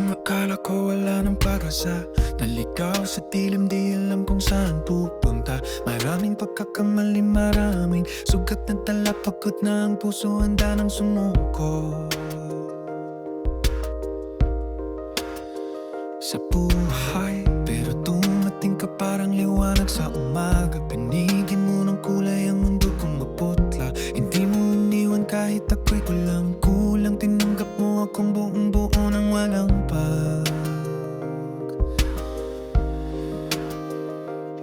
Akala ko wala ng pag-asa. Naligaw sa dilim, di alam kung saan pupunta. Maraming pagkakamali, maraming sugat na dala. Pagod na ang puso, handa ng sumuko sa buhay. Pero dumating ka parang liwanag sa umaga. Pinigin mo ng kulay ang mundo kong maputla. Hindi mo iniwan kahit ako'y kulang-kulang. Tinanggap mo akong buong-buo nang walang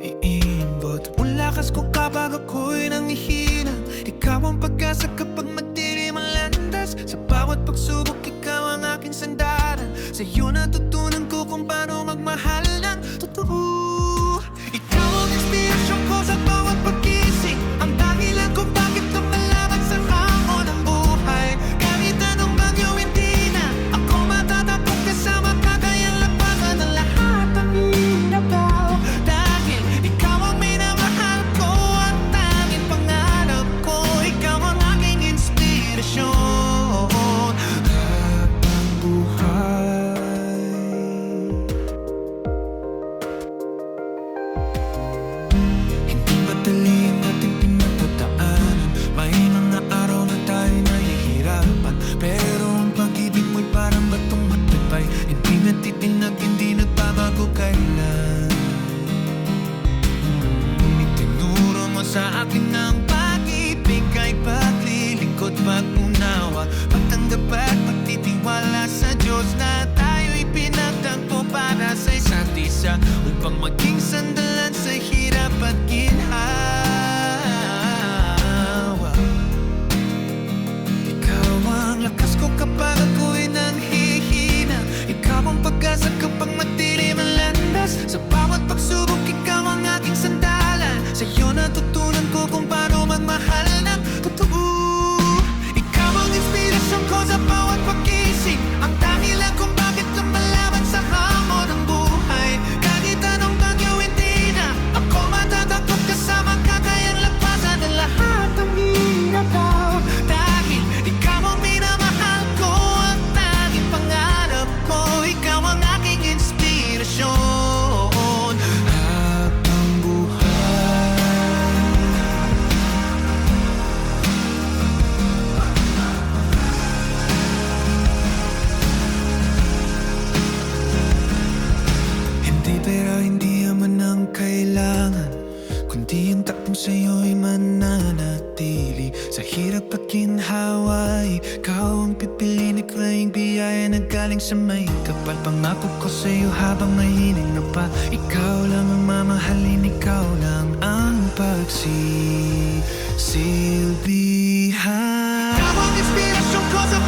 iimbot. Lakas ko kapag ako'y nangihina. Ikaw ang pag-asa kapag madilim ang landas. Sa bawat pagsubok, ikaw ang aking sandalan. Sa'yo natutunan ko kung paano magmahal ng totoo. Ikaw ang inspirasyon ko sa bawat pag-isip. Ang dahilan kung bakit lumalaban sa hamon ng buhay. Kahit anong bagyo, hindi na ako matatakot. Kasama ka kayang labanan ang lahat ng hinabaw. Dahil ikaw ang minamahal ko, ang tanging pangarap ko. Ikaw ang aking inspirasyon habang buhay. Hindi madali ang ating pinagdadaanan. May mga araw na tayo nahihirapan. Pero ang pag-ibig mo'y parang batong matibay. Hindi natitinag, hindi nagbabago kailan. Itinuro mo sa akin ang pag-ibig ay paglilingkod, pag-unawa, pagtanggap at pagtitiwala sa Diyos na tayo'y pinagtagpo para sa isa't isa upang maging sandalan sa hirap at ginhawa. Ikaw ang lakas ko kapag ako'y nanghihina. Ikaw ang pag-asa kapag madilim ang landas. Sa bawat pagsubok, ikaw ang aking sandalan. Sa'yo natutunan ko kung paano magmahal ng totoo. Ikaw ang inspirasyon ko sa bawat pag-isip. Ang dahilan kung bakit lumalaban sa hamon ng buhay. Kahit anong bagyo, hindi na ako matatakot. Kasama ka kayang labasan ang lahat ng hinabaw. Dahil ikaw ang minamahal ko, ang tanging pangarap ko. Ikaw ang aking inspirasyon habang buhay. Hindi pera, hindi yaman ang kailangan, kundi ang takbo sa'yo'y mananatili. Sa hirap at ginhawa, ikaw ang pipiliin. Ikaw ang biyaya na galing sa may kapal. Pangako ko sa'yo habang mahinig na pa. Ikaw lang ang mamahalin, ikaw lang ang pagsisilbihan. Ikaw ang inspirasyon ko sa